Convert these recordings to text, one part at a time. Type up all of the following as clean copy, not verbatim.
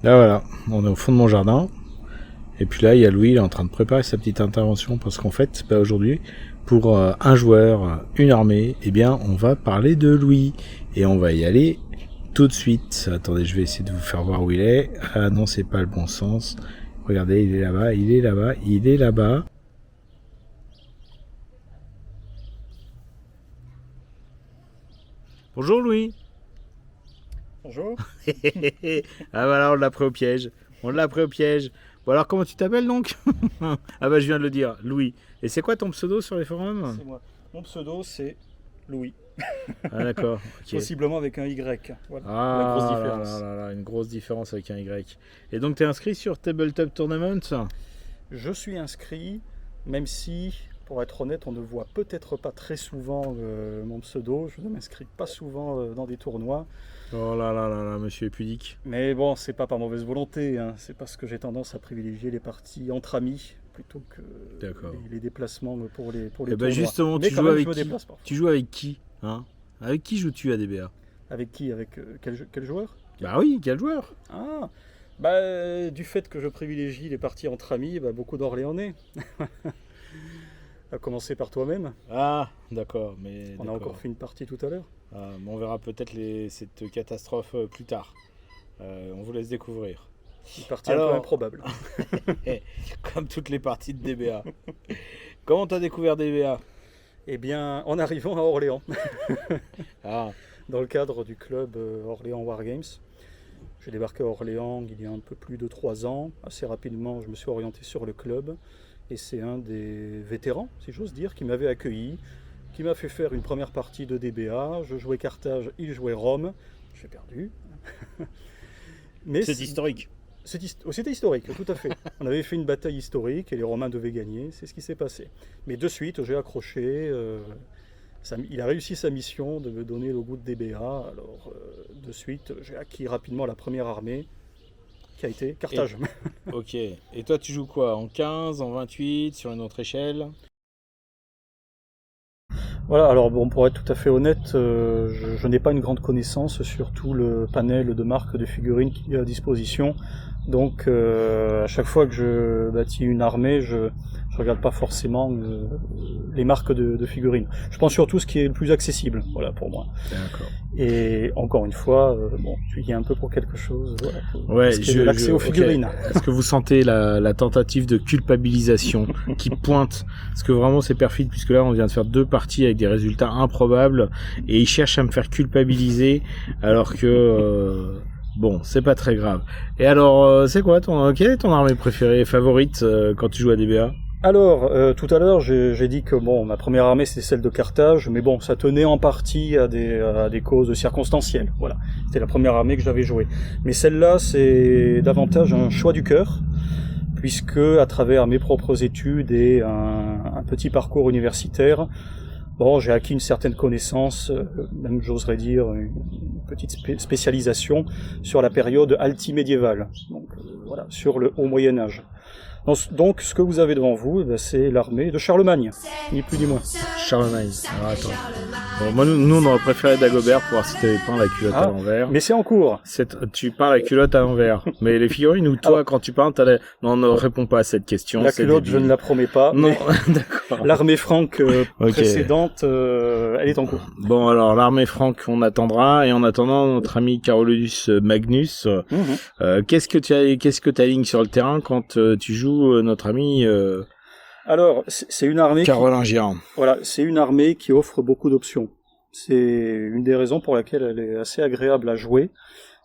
Là voilà, on est au fond de mon jardin. Et puis là, il y a Louis, il est en train de préparer sa petite intervention parce qu'en fait, aujourd'hui, pour un joueur, une armée, eh bien, on va parler de Louis. Et on va y aller tout de suite. Attendez, je vais essayer de vous faire voir où il est. Ah non, c'est pas le bon sens. Regardez, il est là-bas, il est là-bas, il est là-bas. Bonjour Louis. Bonjour. Ah voilà, on l'a pris au piège. On l'a pris au piège. Bon alors, comment tu t'appelles donc? Ah bah je viens de le dire, Louis. Et c'est quoi ton pseudo sur les forums? C'est moi. Mon pseudo, c'est Louis. Ah d'accord, ok. Possiblement avec un Y. Voilà, Ah la grosse différence. là, une grosse différence avec un Y. Et donc tu es inscrit sur Tabletop Tournament? Je suis inscrit, même si, pour être honnête, on ne voit peut-être pas très souvent mon pseudo. Je ne m'inscris pas souvent dans des tournois. Oh là, monsieur est pudique. Mais bon, c'est pas par mauvaise volonté. Hein. C'est parce que j'ai tendance à privilégier les parties entre amis plutôt que les déplacements pour les Et bah tournois. justement, Mais tu quand joues même, avec je me qui? déplace parfois. Tu joues avec qui, hein? Avec qui joues-tu à DBA? Avec qui? Avec quel joueur? Bah oui, quel joueur? Ah, du fait que je privilégie les parties entre amis, beaucoup d'Orléanais. À commencer par toi-même. Ah, d'accord, mais On a encore fait une partie tout à l'heure. Ah, mais on verra peut-être cette catastrophe plus tard. On vous laisse découvrir. Une partie un peu improbable. Comme toutes les parties de DBA. Comment t'as découvert DBA? Eh bien, en arrivant à Orléans. Ah, Dans le cadre du club Orléans Wargames. J'ai débarqué à Orléans il y a un peu plus de 3 ans. Assez rapidement, je me suis orienté sur le club. Et c'est un des vétérans, si j'ose dire, qui m'avait accueilli, qui m'a fait faire une première partie de DBA. Je jouais Carthage, il jouait Rome. J'ai perdu. Mais c'est historique. C'était historique, tout à fait. On avait fait une bataille historique et les Romains devaient gagner. C'est ce qui s'est passé. Mais de suite, j'ai accroché. Il a réussi sa mission de me donner le goût de DBA. Alors, de suite, j'ai acquis rapidement la première armée, qui a été Carthage. Ok. Et toi, tu joues quoi? En 15, en 28, sur une autre échelle? Voilà, alors bon, pour être tout à fait honnête, je n'ai pas une grande connaissance sur tout le panel de marques de figurines qu'il y a à disposition. Donc, à chaque fois que je bâtis une armée, je regarde pas forcément les marques de figurines. Je prends surtout ce qui est le plus accessible, voilà, pour moi. D'accord. Et encore une fois, tu y es un peu pour quelque chose, voilà, Ouais, ce qui est de l'accès aux figurines. Okay. Est-ce que vous sentez la tentative de culpabilisation qui pointe? Parce que vraiment c'est perfide, puisque là on vient de faire 2 parties avec des résultats improbables, et ils cherchent à me faire culpabiliser, alors que... bon, c'est pas très grave. Et alors, c'est quoi quelle est ton armée préférée, favorite, quand tu joues à DBA? Alors, tout à l'heure, j'ai dit que ma première armée c'était celle de Carthage, mais bon, ça tenait en partie à des causes circonstancielles. Voilà, c'était la première armée que j'avais jouée. Mais celle-là, c'est davantage un choix du cœur, puisque à travers mes propres études et un petit parcours universitaire, j'ai acquis une certaine connaissance, même j'oserais dire une petite spécialisation sur la période altimédiévale, donc voilà, sur le Haut Moyen-Âge. Donc, ce que vous avez devant vous, c'est l'armée de Charlemagne, ni plus ni moins. Charlemagne. Alors attends. Bon, moi, nous, on aurait préféré Dagobert pour voir si t'avais peint la culotte à l'envers. Mais c'est en cours. Tu peins la culotte à l'envers. Mais les figurines ou toi, quand tu peins, Non, ne réponds pas à cette question. La culotte, je ne la promets pas. Non, d'accord. L'armée franque précédente, elle est en cours. Bon, alors, l'armée franque, on attendra. Et en attendant, notre ami Carolus Magnus, qu'est-ce que t'alignes sur le terrain quand tu joues notre ami Alors, c'est une armée carolingien. Voilà, c'est une armée qui offre beaucoup d'options. C'est une des raisons pour laquelle elle est assez agréable à jouer.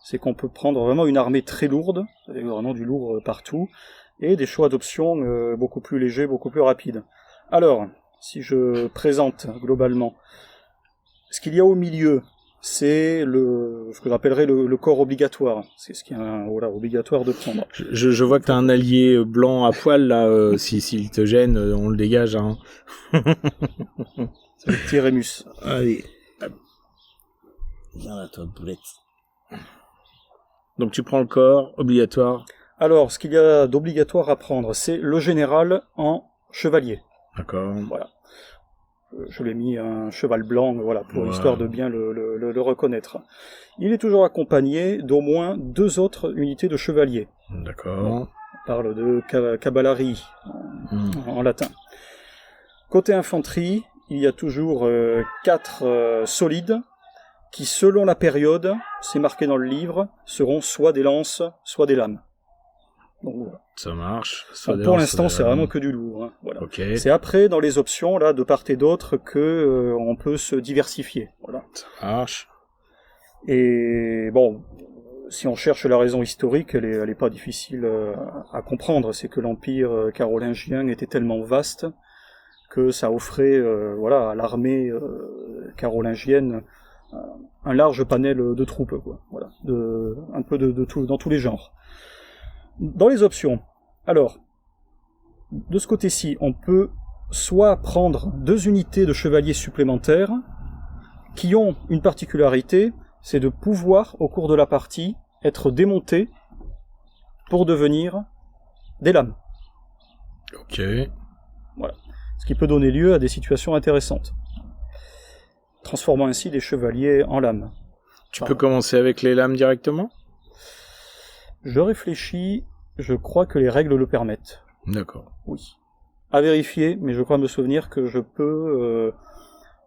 C'est qu'on peut prendre vraiment une armée très lourde, avec vraiment du lourd partout, et des choix d'options beaucoup plus légers, beaucoup plus rapides. Alors, si je présente globalement, ce qu'il y a au milieu, c'est ce que j'appellerais le corps obligatoire. C'est ce qui est obligatoire de prendre. Je vois que t'as un allié blanc à poil là. S'il te gêne, on le dégage. Hein. C'est le petit Rémus. Allez. Viens là, toi, boulette. Donc tu prends le corps obligatoire. Alors, ce qu'il y a d'obligatoire à prendre, c'est le général en chevalier. D'accord. Voilà. je l'ai mis un cheval blanc, voilà, pour Ouais. l'histoire de bien le reconnaître. Il est toujours accompagné d'au moins 2 autres unités de chevaliers. D'accord. On parle de cavalerie en latin. Côté infanterie, il y a toujours 4 solides qui, selon la période, c'est marqué dans le livre, seront soit des lances, soit des lames. Donc, voilà. Ça marche. Donc, pour l'instant, c'est vraiment que du lourd. Hein. Voilà. Ok. C'est après, dans les options, là, de part et d'autre, que on peut se diversifier. Voilà. Ça marche. Et bon, si on cherche la raison historique, elle est pas difficile à comprendre. C'est que l'empire carolingien était tellement vaste que ça offrait, voilà, à l'armée carolingienne un large panel de troupes, quoi. Voilà, un peu de tout, dans tous les genres. Dans les options, alors, de ce côté-ci, on peut soit prendre 2 unités de chevaliers supplémentaires qui ont une particularité, c'est de pouvoir, au cours de la partie, être démontés pour devenir des lames. Ok. Voilà. Ce qui peut donner lieu à des situations intéressantes, transformant ainsi des chevaliers en lames. Tu peux commencer avec les lames directement? Je réfléchis, je crois que les règles le permettent. D'accord. Oui. À vérifier, mais je crois me souvenir que je peux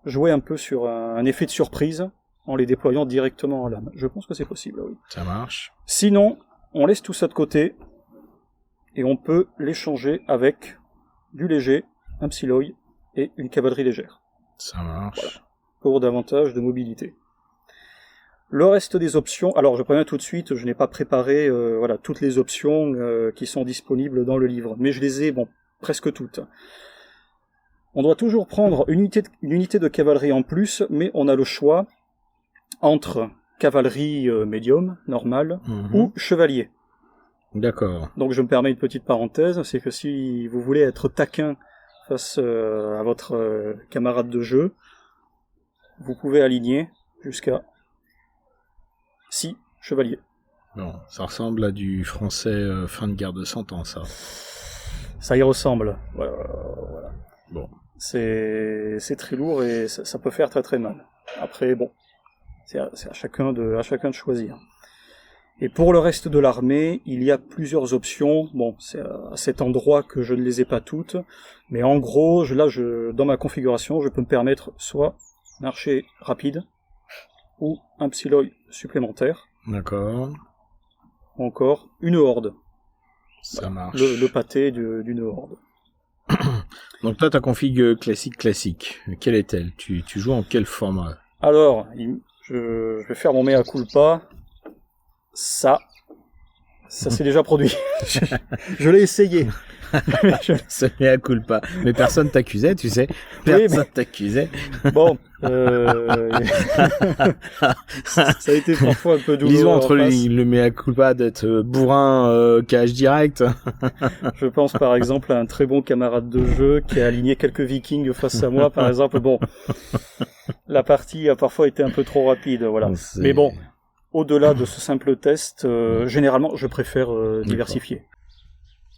jouer un peu sur un effet de surprise en les déployant directement en lame. Je pense que c'est possible, oui. Ça marche. Sinon, on laisse tout ça de côté et on peut l'échanger avec du léger, un psyloi et une cavalerie légère. Ça marche. Voilà. Pour davantage de mobilité. Le reste des options, alors je préviens tout de suite, je n'ai pas préparé voilà, toutes les options qui sont disponibles dans le livre, mais je les ai, bon, presque toutes. On doit toujours prendre une unité de cavalerie en plus, mais on a le choix entre cavalerie médium, normale, ou chevalier. D'accord. Donc je me permets une petite parenthèse, c'est que si vous voulez être taquin face à votre camarade de jeu, vous pouvez aligner jusqu'à 6 chevaliers. Bon, ça ressemble à du français fin de guerre de 100 ans, ça. Ça y ressemble. Voilà. Bon. C'est très lourd et ça peut faire très très mal. Après, bon, c'est à chacun de choisir. Et pour le reste de l'armée, il y a plusieurs options. Bon, c'est à cet endroit que je ne les ai pas toutes, mais en gros, dans ma configuration, je peux me permettre soit un archer rapide ou un psyloi supplémentaire. D'accord. Ou encore une horde. Ça marche. Le pâté d'une horde. Donc toi, ta config classique, quelle est-elle? Tu joues en quel format? Alors, je vais faire mon mea culpa. Ça s'est déjà produit. je l'ai essayé. Ça mea culpa. Mais personne t'accusait, tu sais. Personne t'accusait. Bon, ça a été parfois un peu douloureux. Disons entre le mea culpa d'être bourrin cage direct. Je pense par exemple à un très bon camarade de jeu qui a aligné quelques vikings face à moi, par exemple. Bon, la partie a parfois été un peu trop rapide, voilà. Mais bon, au-delà de ce simple test, généralement, je préfère diversifier.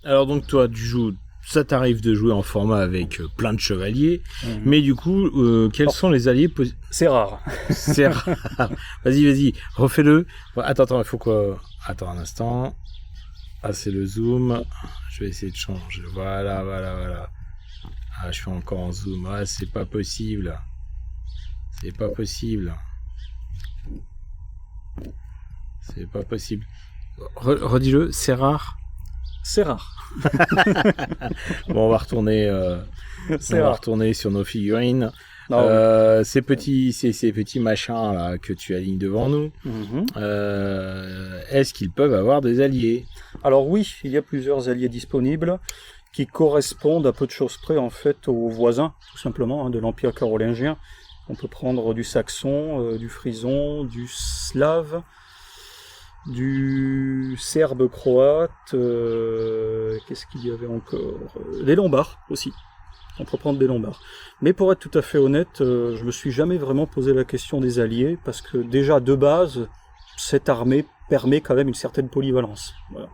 Alors donc toi, tu joues, ça t'arrive de jouer en format avec plein de chevaliers, mais du coup, quels sont les alliés C'est rare. C'est rare. Vas-y, refais-le. Attends, il faut quoi? Attends un instant. Ah, c'est le zoom. Je vais essayer de changer. Voilà. Ah, je suis encore en zoom. Ah, c'est pas possible. C'est pas possible. Redis-le, c'est rare. C'est rare. Bon, on va retourner sur nos figurines. Ces petits machins là que tu alignes devant nous, est-ce qu'ils peuvent avoir des alliés? Alors oui, il y a plusieurs alliés disponibles qui correspondent à peu de choses près en fait aux voisins, tout simplement, de l'Empire carolingien. On peut prendre du saxon, du frison, du slave, du serbe croate, qu'est-ce qu'il y avait encore? Des lombards aussi. On peut prendre des lombards. Mais pour être tout à fait honnête, je me suis jamais vraiment posé la question des alliés, parce que déjà de base, cette armée permet quand même une certaine polyvalence. Voilà.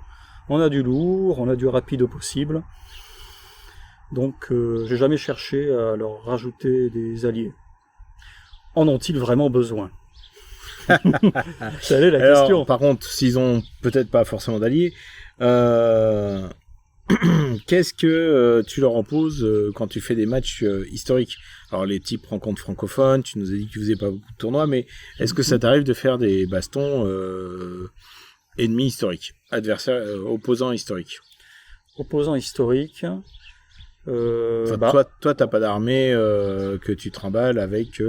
On a du lourd, on a du rapide au possible. Donc j'ai jamais cherché à leur rajouter des alliés. En ont-ils vraiment besoin? C'est la Alors, question. par contre, s'ils ont peut-être pas forcément d'alliés, qu'est-ce que tu leur imposes quand tu fais des matchs historiques? Alors les types rencontres francophones, tu nous as dit que tu faisais pas beaucoup de tournois, mais est-ce que ça t'arrive de faire des bastons ennemis historiques, adversaires, opposants historiques? Opposants historiques. Toi, t'as pas d'armée que tu trimbales avec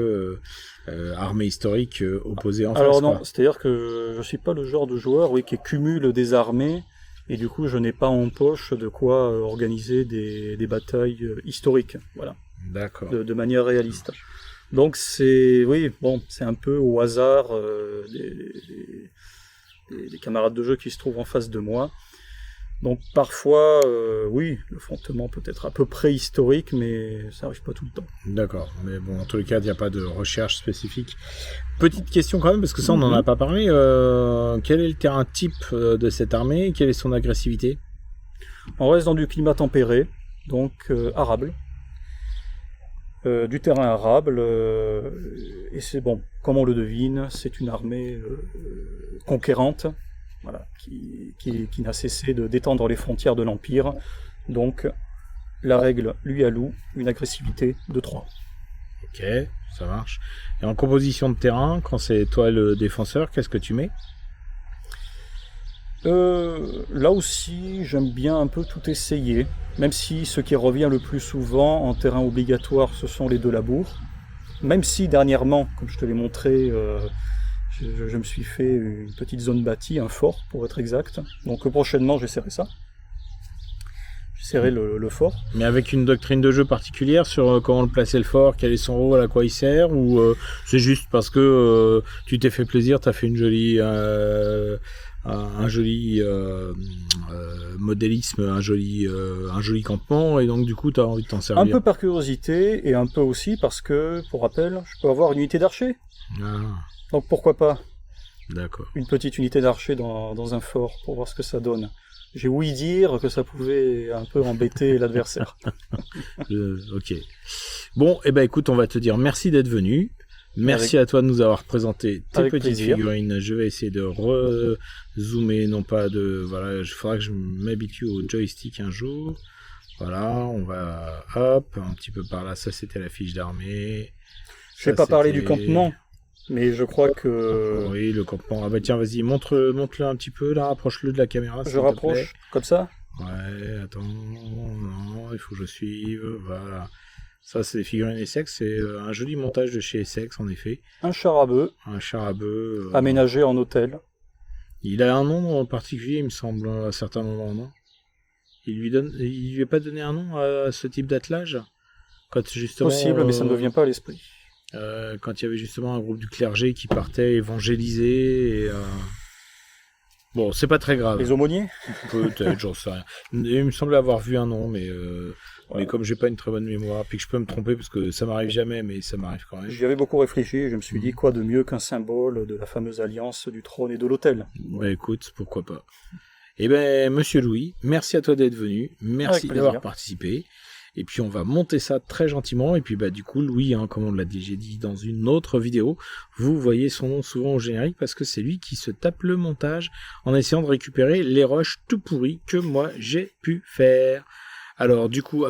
armée historique opposée en face. Alors non, quoi. c'est-à-dire que je suis pas le genre de joueur, qui cumule des armées, et du coup je n'ai pas en poche de quoi organiser des batailles historiques, voilà, D'accord. de manière réaliste. Donc c'est un peu au hasard des camarades de jeu qui se trouvent en face de moi. Donc parfois, l'affrontement peut être à peu près historique, mais ça arrive pas tout le temps. D'accord, mais bon, en tous les cas, il n'y a pas de recherche spécifique. Petite question quand même, parce que ça, on n'en a pas parlé. Quel est le terrain type de cette armée? Quelle est son agressivité? On reste dans du climat tempéré, donc arable. Du terrain arable, et c'est bon, comme on le devine, c'est une armée conquérante. Voilà, qui n'a cessé d'étendre les frontières de l'Empire. Donc, la règle lui alloue une agressivité de 3. Ok, ça marche. Et en composition de terrain, quand c'est toi le défenseur, qu'est-ce que tu mets? Là aussi, j'aime bien un peu tout essayer, même si ce qui revient le plus souvent en terrain obligatoire, ce sont les 2 labours. Même si dernièrement, comme je te l'ai montré, je me suis fait une petite zone bâtie, un fort pour être exact. Donc prochainement j'essaierai ça. J'essaierai le fort. Mais avec une doctrine de jeu particulière sur comment le placer le fort, quel est son rôle, à quoi il sert, ou c'est juste parce que tu t'es fait plaisir, t'as fait un joli modélisme, un joli campement, et donc du coup t'as envie de t'en servir. Un peu par curiosité et un peu aussi parce que, pour rappel, je peux avoir une unité d'archer. Ah. Donc pourquoi pas D'accord. une petite unité d'archer dans un fort pour voir ce que ça donne. J'ai ouï dire que ça pouvait un peu embêter l'adversaire. Ok. Bon, écoute, on va te dire merci d'être venu. Merci à toi de nous avoir présenté tes petites figurines. Je vais essayer de re-zoomer, non pas de... Voilà, il faudra que je m'habitue au joystick un jour. Voilà, on va... Hop, un petit peu par là. Ça, c'était la fiche d'armée. Je vais pas parler du campement. Mais je crois que... Oui, le campement. Ah bah tiens, vas-y, montre-le un petit peu, là, rapproche-le de la caméra. Je rapproche, comme ça? Ouais, attends, non, il faut que je suive, voilà. Ça, c'est des figurines Essex, c'est un joli montage de chez Essex, en effet. Un char à bœuf. Un char à bœuf. Aménagé en hôtel. Il a un nom en particulier, il me semble, à certains moments, non? Il lui a pas donné un nom à ce type d'attelage? Quand justement... Possible, mais ça ne me vient pas à l'esprit. Quand il y avait justement un groupe du clergé qui partait évangéliser et bon, c'est pas très grave. Les aumôniers? Peut-être, j'en sais rien. Il me semblait avoir vu un nom, mais comme j'ai pas une très bonne mémoire, puis que je peux me tromper parce que ça m'arrive jamais, mais ça m'arrive quand même. J'y avais beaucoup réfléchi et je me suis dit quoi de mieux qu'un symbole de la fameuse alliance du trône et de l'autel. Bah écoute, pourquoi pas. Eh ben, Monsieur Louis, merci à toi d'être venu, merci d'avoir participé. Et puis on va monter ça très gentiment. Et puis bah du coup Louis, comme on l'a déjà dit dans une autre vidéo, vous voyez son nom souvent au générique parce que c'est lui qui se tape le montage en essayant de récupérer les rushs tout pourris que moi j'ai pu faire. Alors du coup,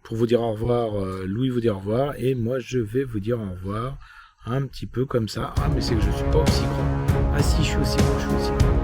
pour vous dire au revoir, Louis vous dire au revoir et moi je vais vous dire au revoir un petit peu comme ça. Ah mais c'est que je suis pas aussi grand. Ah si, je suis aussi grand.